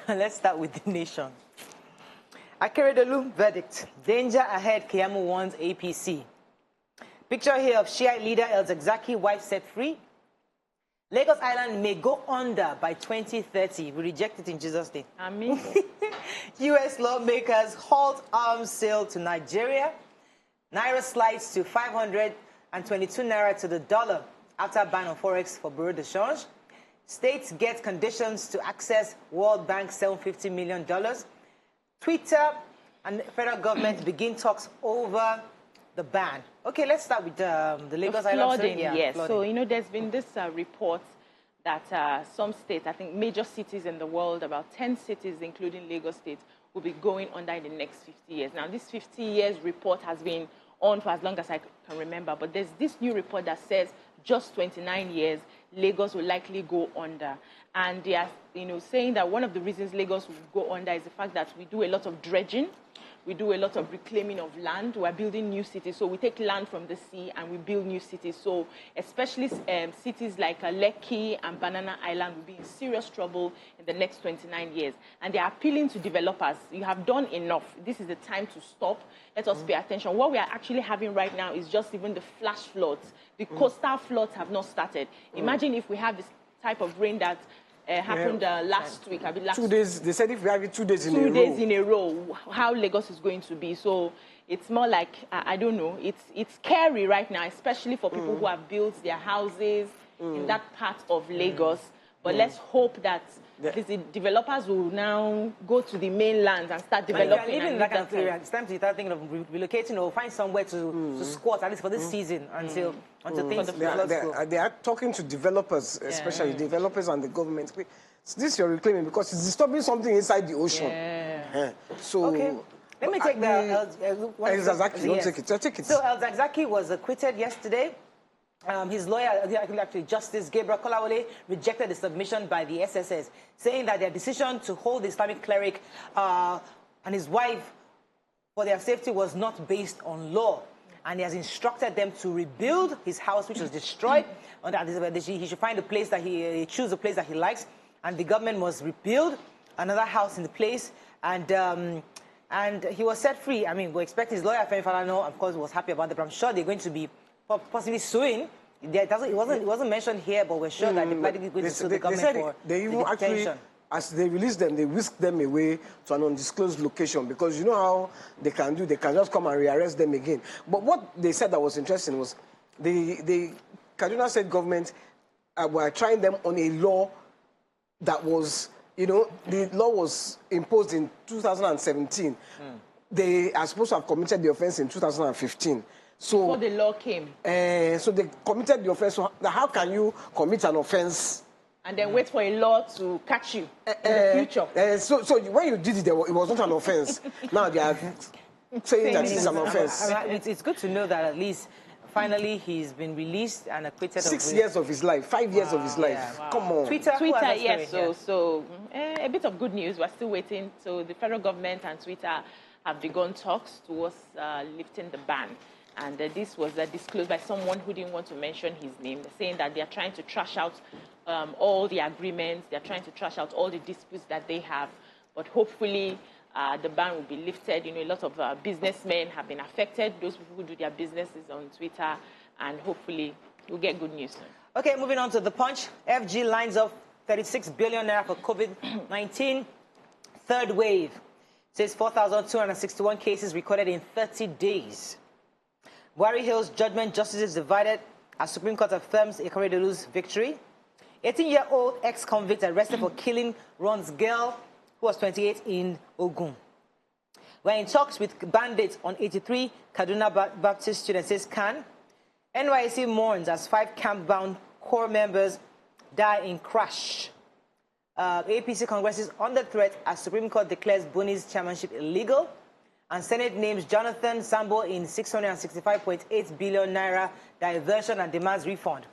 Let's start with the nation. Akeredolu verdict. Danger ahead, Keyamo warns APC. Picture here of Shiite leader El-Zakzaky, wife set free. Lagos Island may go under by 2030. We reject it in Jesus' name. Amen. U.S. lawmakers halt arms sale to Nigeria. Naira slides to 522 naira to the dollar after ban on forex for bureau de change. States get conditions to access World Bank's $750 million. Twitter and the federal government begin talks over the ban. Okay, let's start with the Lagos Island. Flooding, yes. Flooding. So, you know, there's been this report that some states, I think major cities in the world, about 10 cities, including Lagos State, will be going under in the next 50 years. Now, this 50 years report has been on for as long as I can remember, but there's this new report that says just 29 years, Lagos will likely go under. And they are, you know, saying that one of the reasons Lagos will go under is the fact that we do a lot of dredging. We do a lot of reclaiming of land. We're building new cities. So we take land from the sea and we build new cities. So especially cities like Lekki and Banana Island will be in serious trouble in the next 29 years. And they're appealing to developers. You have done enough. This is the time to stop. Let us pay attention. What we are actually having right now is just even the flash floods. The coastal floods have not started. Imagine if we have this type of rain that happened last week. 2 days. They said if we have it 2 days in a row. 2 days in a row, how Lagos is going to be. So it's more like, I don't know, it's scary right now, especially for people who have built their houses in that part of Lagos. But let's hope that the developers will now go to the mainland and start developing. Even that kind of area, it's time to start thinking of relocating or find somewhere to squat, at least for this season, until things they are talking to developers, especially developers and the government. This you're reclaiming because it's disturbing something inside the ocean. So okay. Let me take El-Zakzaky. Take it. So El-Zakzaky was acquitted yesterday. His lawyer, actually Justice Gabriel Kolawole, rejected the submission by the SSS, saying that their decision to hold the Islamic cleric and his wife for their safety was not based on law. And he has instructed them to rebuild his house, which was destroyed. And that he should find a place that he choose a place that he likes. And the government must rebuild another house in the place. And he was set free. I mean, we expect his lawyer, Femi Falana, of course, was happy about that. But I'm sure they're going to be possibly suing. It wasn't mentioned here, but we're sure that they're likely going to sue the government for they even actually, as they release them, they whisk them away to an undisclosed location because you know how they can do. They can just come and rearrest them again. But what they said that was interesting was the Kaduna State government were trying them on a law that was, you know, the law was imposed in 2017. They are supposed to have committed the offense in 2015. So, before the law came. So they committed the offense. So how can you commit an offense and then wait for a law to catch you in the future? So when you did it, it was not an offense. Now they are saying that it's an offense. It's good to know that at least finally he's been released and acquitted. 6 years of his life, 5 years of his life. Yeah. Wow. Come on. Twitter, yes. So a bit of good news. We're still waiting. So the federal government and Twitter have begun talks towards lifting the ban. And this was disclosed by someone who didn't want to mention his name, saying that they are trying to trash out all the agreements, they are trying to trash out all the disputes that they have. But hopefully the ban will be lifted. You know, a lot of businessmen have been affected, those people who do their businesses on Twitter, and hopefully we'll get good news soon. Okay, moving on to The Punch. FG lines up 36 billion naira for COVID-19. Third wave. Says 4,261 cases recorded in 30 days. Buhari hails judgment, justices divided as Supreme Court affirms Akeredolu's victory. 18-year-old ex-convict arrested for killing Ron's girl, who was 28, in Ogun. We're in talks with bandits on 83 Kaduna Baptist students, says Khan. NYC mourns as 5 camp-bound core members die in crash. APC Congress is under threat as Supreme Court declares Boni's chairmanship illegal. And Senate names Jonathan Sambo in 665.8 billion naira diversion and demands refund.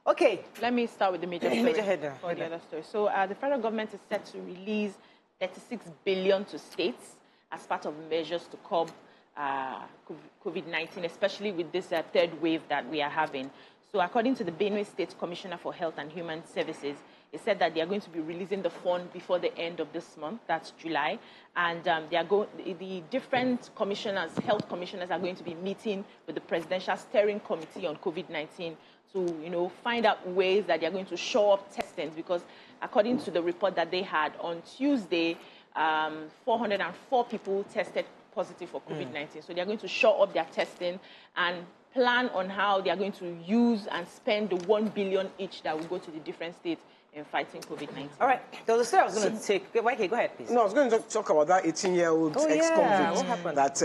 Okay. Let me start with the major story. Major header. For the other story. So the federal government is set to release 36 billion to states as part of measures to curb COVID-19, especially with this third wave that we are having. So according to the Benue State Commissioner for Health and Human Services, They said that they are going to be releasing the fund before the end of this month, that's July. And the different commissioners, health commissioners, are going to be meeting with the Presidential Steering Committee on COVID-19 to, find out ways that they are going to shore up testing, because according to the report that they had on Tuesday, 404 people tested positive for COVID-19. So they are going to shore up their testing and plan on how they are going to use and spend the 1 billion each that will go to the different states in fighting COVID-19. All right. So the story I was going to take... Okay, go ahead, please. No, I was going to talk about that 18-year-old ex-convict. That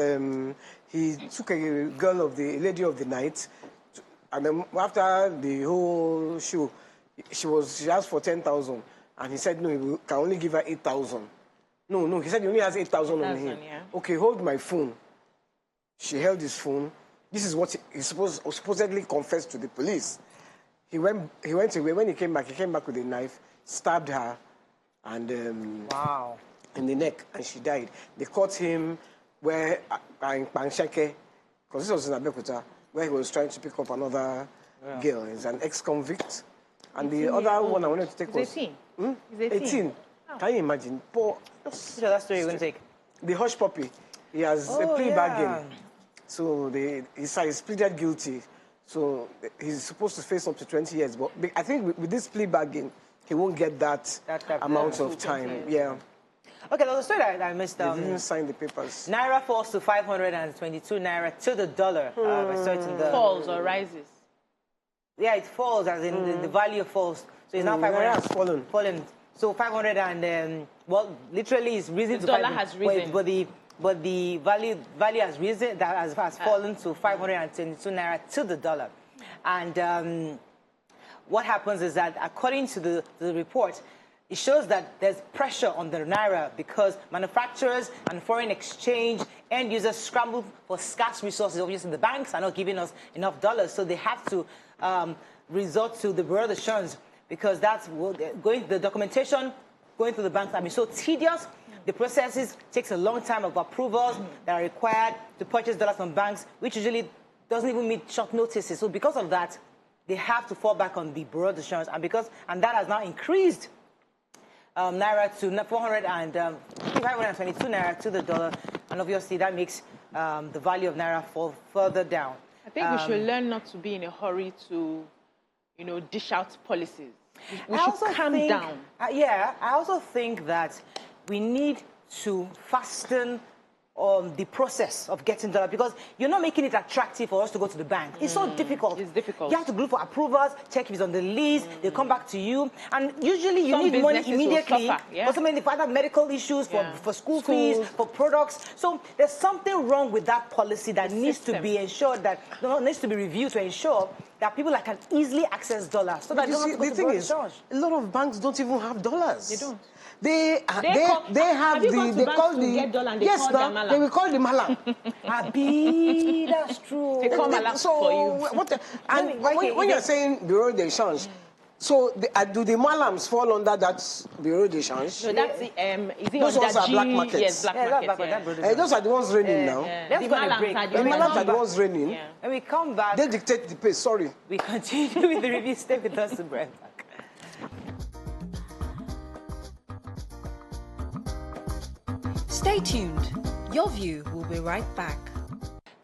he took a lady of the night, and then after the whole show, she asked for 10,000, and he said, no, he can only give her 8,000. No, he said he only has 8,000 on him. Yeah. Okay, hold my phone. She held his phone. This is what he supposedly confessed to the police. He went away. When he came back with a knife, stabbed her, and wow, in the neck, and she died. They caught him in Pansheke, because this was in Abeokuta, where he was trying to pick up another girl. He's an ex-convict. And the other one I wanted to take was... 18. He's 18. Oh. Can you imagine? Poor... Which other story you're going to take? The hush puppy. He has a plea bargain. So he's pleaded guilty. So he's supposed to face up to 20 years. But I think with this plea bargain, he won't get that amount of time. Yeah. Okay, there was a story that I missed. They didn't sign the papers. Naira falls to 522 Naira to the dollar. Falls or rises? Yeah, it falls, as in the value falls. So it's now 500. Naira has fallen. So 500 and, well, literally it's risen the to... The dollar has risen. But the value has risen, that has fallen to 522 Naira to the dollar. And what happens is that, according to the report, it shows that there's pressure on the Naira because manufacturers and foreign exchange end users scramble for scarce resources. Obviously, the banks are not giving us enough dollars, so they have to resort to the bureau de change, because that's the documentation going through the banks have been so tedious. The processes takes a long time of approvals that are required to purchase dollars from banks, which usually doesn't even meet short notices. So because of that, they have to fall back on the bureau de change, and that has now increased Naira to 522 Naira to the dollar, and obviously that makes the value of Naira fall further down. I think we should learn not to be in a hurry to, dish out policies. We should calm down. I also think that we need to fasten the process of getting dollars, because you're not making it attractive for us to go to the bank. It's so difficult. It's difficult. You have to go for approvals, check if it's on the list, they come back to you, and usually you need money immediately for so many other medical issues, for school fees, for products. So there's something wrong with that policy that needs to be ensured, that needs to be reviewed to ensure that people can easily access dollars. So that the thing is, a lot of banks don't even have dollars. They don't. They will call the malam. Abi, that's true. They call malam for you. When you're saying bureau de change, so do the malams fall under that bureau de change? No, that's the those ones are black markets. Yes, black markets. Those are the ones reigning now. Let's the go on a break. The malams are the ones reigning. When we come back, they dictate the pace. Sorry. We continue with the review. Stay with us to break back. Stay tuned. Your View will be right back.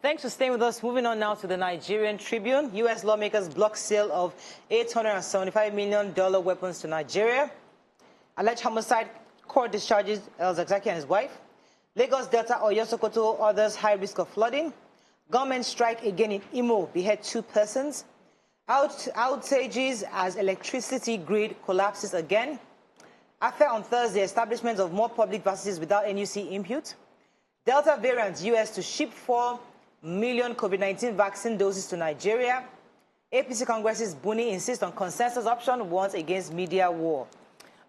Thanks for staying with us. Moving on now to the Nigerian Tribune. U.S. lawmakers block sale of $875 million weapons to Nigeria. Alleged homicide, court discharges El Zakzaki and his wife. Lagos, Delta, Oyo, Sokoto, others high risk of flooding. Government strike again in Imo, behead 2 persons. Outages as electricity grid collapses again. After on Thursday, establishment of more public vaccines without NUC input. Delta variant US to ship 4 million COVID-19 vaccine doses to Nigeria. APC Congress's Buni insists on consensus option, warns against media war.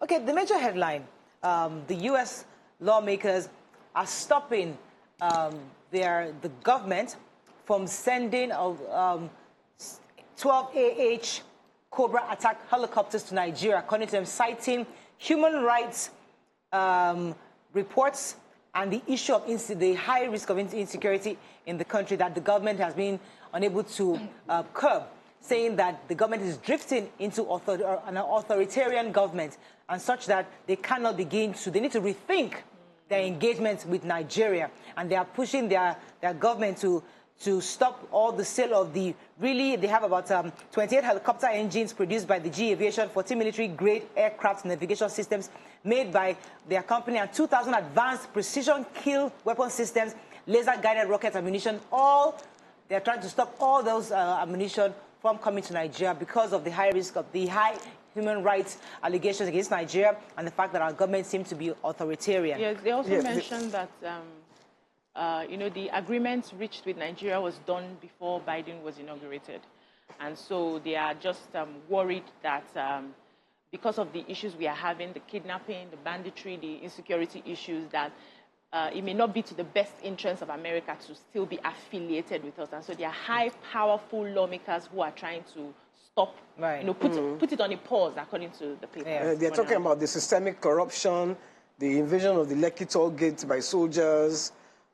Okay, the major headline, the US lawmakers are stopping the government from sending 12 AH Cobra attack helicopters to Nigeria, according to them, citing human rights reports and the issue of the high risk of insecurity in the country that the government has been unable to curb. saying that the government is drifting into an authoritarian government, and such that they cannot begin to, they need to rethink their engagement with Nigeria. And they are pushing their government to stop all the sale of the, really, they have about 28 helicopter engines produced by the G Aviation, 14 military-grade aircraft navigation systems made by their company, and 2,000 advanced precision kill weapon systems, laser-guided rocket ammunition. All, they're trying to stop all those ammunition from coming to Nigeria because of the high risk of the high human rights allegations against Nigeria and the fact that our government seems to be authoritarian. Yes, they also mentioned that, you know, the agreement reached with Nigeria was done before Biden was inaugurated. And so they are just worried that because of the issues we are having, the kidnapping, the banditry, the insecurity issues, that it may not be to the best interest of America to still be affiliated with us. And so there are high, powerful lawmakers who are trying to stop, you know, put it on a pause, according to the paper. They're talking about the systemic corruption, the invasion of the Lekki toll gate by soldiers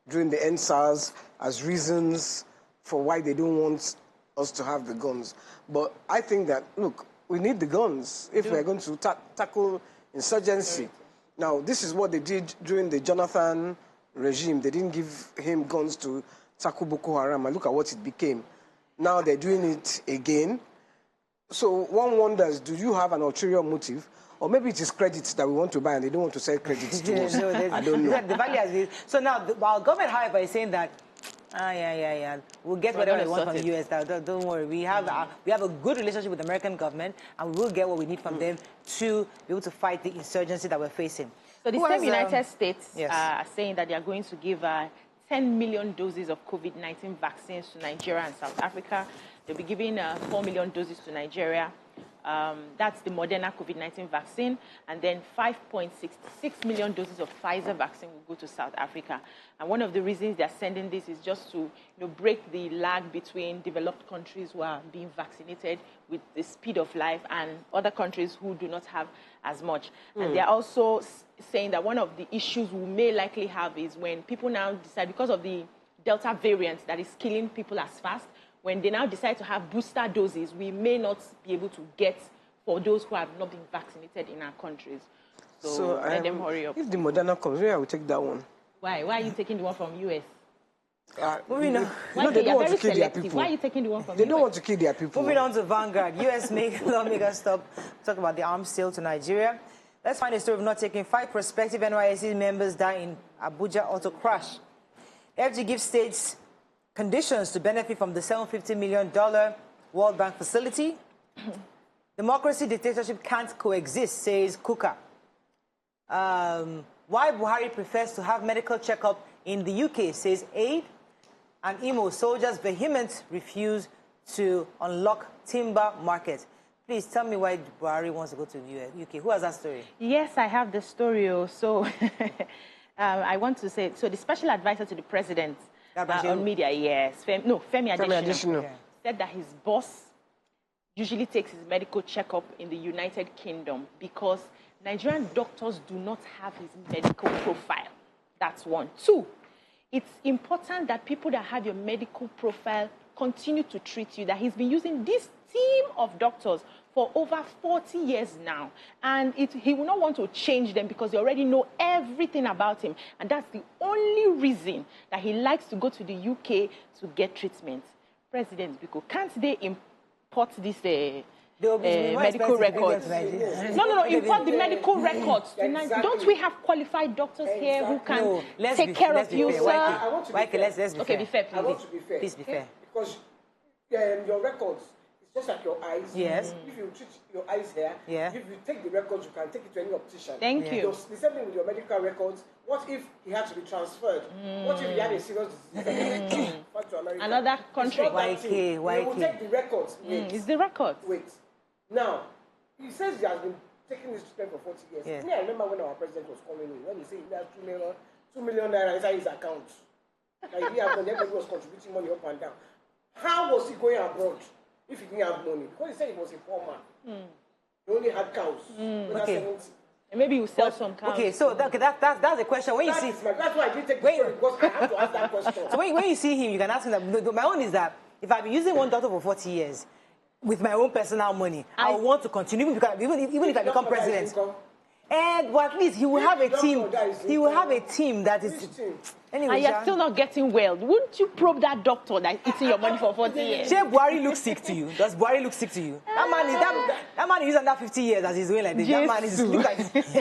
during the NSAS as reasons for why they don't want us to have the guns. But I think that, look, we need the guns if we're going to tackle insurgency. Now, this is what they did during the Jonathan regime. They didn't give him guns to tackle Boko Haram, and look at what it became. Now they're doing it again. So one wonders, do you have an ulterior motive? Or maybe it is credits that we want to buy and they don't want to sell credits to us. I don't know. The value has been, so now, our government, however, is saying that, we'll get whatever we want from the U.S. Don't worry. We have a good relationship with the American government, and we will get what we need from them to be able to fight the insurgency that we're facing. So the same United States are saying that they are going to give 10 million doses of COVID-19 vaccines to Nigeria and South Africa. They'll be giving 4 million doses to Nigeria. That's the Moderna COVID-19 vaccine. And then 5.66 million doses of Pfizer vaccine will go to South Africa. And one of the reasons they're sending this is just to break the lag between developed countries who are being vaccinated with the speed of life and other countries who do not have as much. And they're also saying that one of the issues we may likely have is when people now decide, because of the Delta variant that is killing people as fast, when they now decide to have booster doses, we may not be able to get for those who have not been vaccinated in our countries. So let them hurry up. If the Moderna comes, maybe I will take that one. Why? Why are you taking the one from US? Moving on. They don't want to kill their people. Why are you taking the one from US? They don't want to kill their people. Moving on to Vanguard. U.S. lawmakers stop talk about the arms sale to Nigeria. Let's find a story of not taking 5 prospective NYSC members die in Abuja auto crash. FG gives states conditions to benefit from the $750 million World Bank facility. Democracy, dictatorship can't coexist, says Kuka. Why Buhari prefers to have medical checkup in the UK, says Aid. And Imo soldiers vehement refuse to unlock timber market. Please tell me why Buhari wants to go to the UK. Who has that story? Yes, I have the story. So I want to say, so the special advisor to the president on media, yes, Femi Adesina, said that his boss usually takes his medical checkup in the United Kingdom because Nigerian doctors do not have his medical profile. That's one. 2, it's important that people that have your medical profile continue to treat you, that he's been using this team of doctors for over 40 years now. And he will not want to change them because they already know everything about him. And that's the only reason that he likes to go to the UK to get treatment. President Biko, can't they import this medical records? No, import the medical records. Exactly. Don't we have qualified doctors here who can take care of you, sir? Let's be fair. Be fair, please. I want to be fair. Please be fair. Because your records, it's just like your eyes. Yes. If you treat your eyes here, if you take the records, you can take it to any optician. Thank you. The same thing with your medical records. What if he had to be transferred? What if he had a serious disease? To America? Another country. They will take the records. It's the records. Wait. Now, he says he has been taking this treatment for 40 years. Yeah. I remember when our president was calling me, when he said he had 2 million naira inside his account. Like he had money, everybody was contributing money up and down. How was he going abroad if he didn't have money? Because he said he was a poor man. He only had cows. Okay. And maybe you sell some cows. Okay, so that's the question. When you see, that's why I didn't take the story, because I have to ask that question. So when you see him, you can ask him that. My own is that if I've been using one doctor for 40 years, with my own personal money. I want to continue, even if I become president. And well, at least he will have a team. He will have a team that is. Anyway, and you're still not getting well. Wouldn't you probe that doctor that's eating your money for 40 years? Shey Buhari looks sick to you. Does Buhari look sick to you? That man is under 50 years as he's doing like this. That man is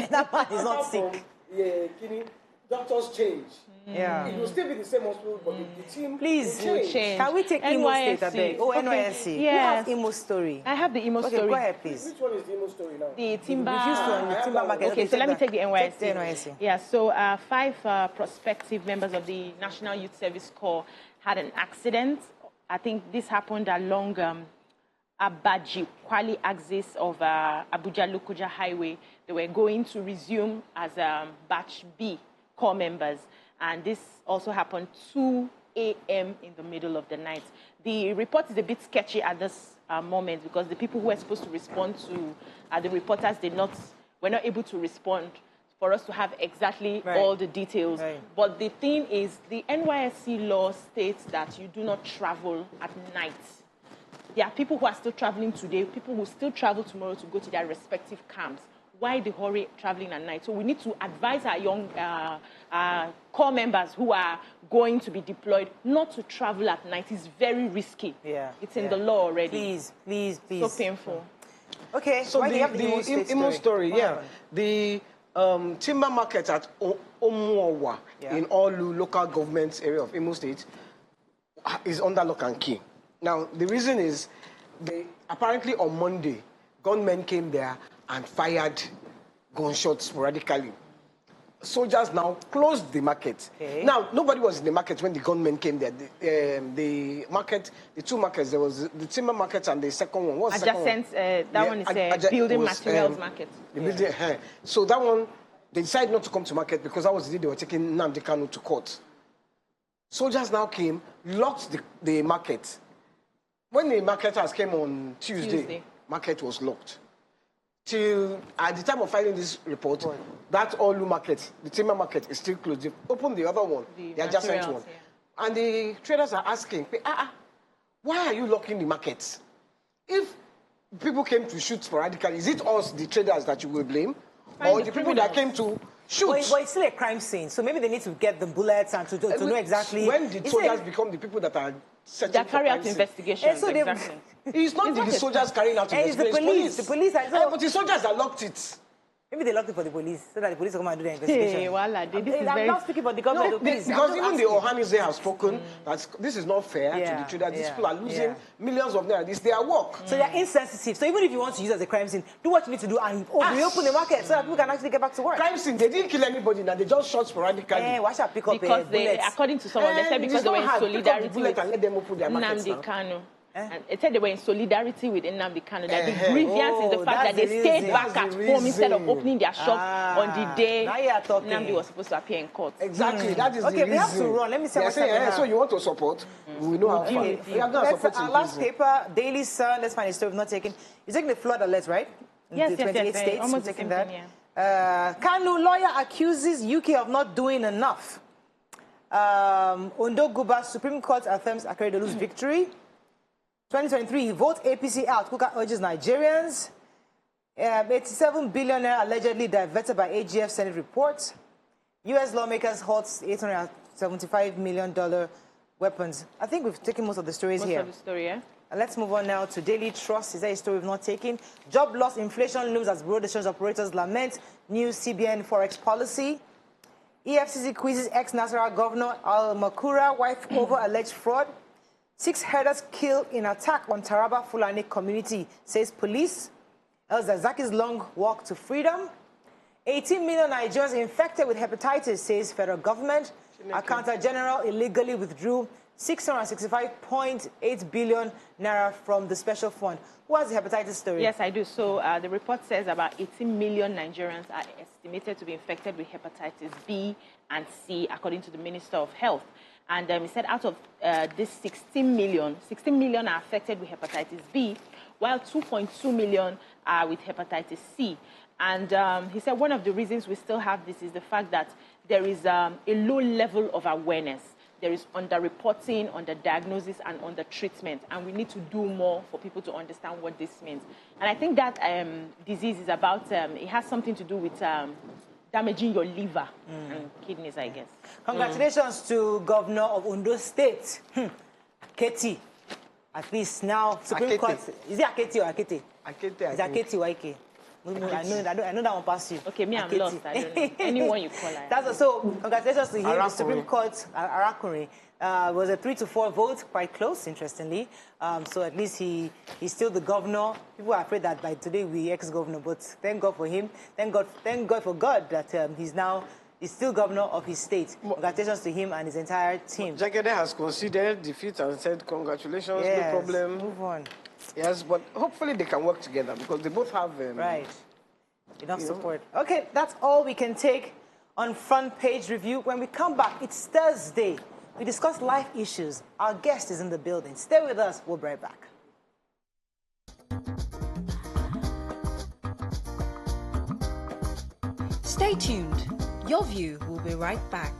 that man is not sick. Yeah, Kini, doctors change. Yeah. It will still be the same hospital, but the team Please will change. Can we take Imo State a bit? Oh, NYSC. Yes. You have Imo story. I have the Imo story. Go ahead, please. Which one is the Imo story now? The timber. The timber market. Okay, so let me take the NYSC. Take the NYSC. Yeah, so 5 prospective members of the National Youth Service Corps had an accident. I think this happened along Abaji Kwali axis of Abuja-Lokoja Highway. They were going to resume as Batch B Corps members. And this also happened 2 a.m. in the middle of the night. The report is a bit sketchy at this moment because the people who were supposed to respond to the reporters were not able to respond for us to have exactly all the details. Right. But the thing is, the NYSC law states that you do not travel at night. There are people who are still traveling today, people who still travel tomorrow to go to their respective camps. Why the hurry traveling at night? So we need to advise our young corps members who are going to be deployed not to travel at night. It's very risky. Yeah, it's in the law already. Please. So painful. Okay, so the Imo story, the timber market at Omuowa in Olu local government area of Imo State is under lock and key. Now, the reason is apparently on Monday, gunmen came there and fired gunshots sporadically. Soldiers now closed the market. Okay. Now, nobody was in the market when the gunmen came there. The two markets, there was the timber market and the second one. What's the second one? That one is building materials market. So that one, they decided not to come to market because that was the day they were taking Nnamdi Kanu to court. Soldiers now came, locked the market. When the marketers came on Tuesday, market was locked. Till at the time of filing this report, that Olu market, the timber market, is still closed. They've opened the other one, the adjacent one. Yeah. And the traders are asking, why are you locking the markets? If people came to shoot sporadically, is it us, the traders, that you will blame? Or the people that came to shoot? But it's still a crime scene, so maybe they need to get the bullets and to know exactly. When did soldiers become the people that are searching for carry out investigations? So exactly. It's not the soldiers carrying out investigations. It's the police. But the soldiers that locked it. Maybe they locked it for the police, so that the police come and do the investigation. I'm not speaking about the government. Because even the Ohanize have spoken that this is not fair to the traders. These people are losing millions of naira. This is their work. So they are insensitive. So even if you want to use it as a crime scene, do what you need to do and reopen the market so that people can actually get back to work. Crime scene, they didn't kill anybody now. They just shot sporadically. Why should I pick up because according to someone, they said because they were in solidarity with and let them open their markets Nnamdi Kanu. And it said they were in solidarity with Nnamdi Kanu. That the grievance is the fact that they stayed back at home instead of opening their shop on the day Nnamdi was supposed to appear in court. Exactly, that is the reason. Okay, we have to run. Let me say what's happening. So you want to support? We know how far. We are going to support our last paper, Daily Sun. Let's find a story we've not taken. You're taking the flood alert, right? Yes, 28 states. Almost taking that. Kanu lawyer accuses UK of not doing enough. Ondo Guba Supreme Court affirms Akeredolu's victory. 2023, vote APC out. Kuka urges Nigerians. 87 billionaire allegedly diverted by AGF Senate report. U.S. lawmakers halt $875 million weapons. I think we've taken most of the stories here. Most of the story, yeah. Let's move on now to Daily Trust. Is that a story we've not taken? Job loss, inflation looms as road exchange operators lament new CBN forex policy. EFCC quizzes ex-Nasarawa governor Al-Makura wife over alleged fraud. 6 herders killed in attack on Taraba Fulani community, says police. El Zazaki's long walk to freedom. 18 million Nigerians infected with hepatitis, says federal government. Accountant General illegally withdrew 665.8 billion naira from the special fund. Who has the hepatitis story? Yes, I do. So the report says about 18 million Nigerians are estimated to be infected with hepatitis B and C, according to the Minister of Health. And he said out of this 16 million are affected with hepatitis B, while 2.2 million are with hepatitis C. And he said one of the reasons we still have this is the fact that there is a low level of awareness. there is underreporting, underdiagnosis, and undertreatment, and we need to do more for people to understand what this means. And I think that disease is about, it has something to do with damaging your liver and kidneys, I guess. Congratulations to Governor of Ondo State, Aketi. At least now, Supreme Court. Is it Aketi or Akete? Akete, It's Aketi or Ike? I know that one past you. Okay, me, I'm lost. I don't know. Anyone you call, That's so. Congratulations to him. The Supreme Court, Arakuri, was a 3-4 vote, quite close, interestingly. So at least he's still the governor. People are afraid that by today we ex-governor, but thank God for him. Thank God for God that he's still governor of his state. Congratulations to him and his entire team. Jagede has considered defeat and said, congratulations, yes, no problem. Move on. Yes, but hopefully they can work together because they both have... right. Enough support. Okay, that's all we can take on Front Page Review. When we come back, it's Thursday. We discuss life issues. Our guest is in the building. Stay with us. We'll be right back. Stay tuned. Your View will be right back.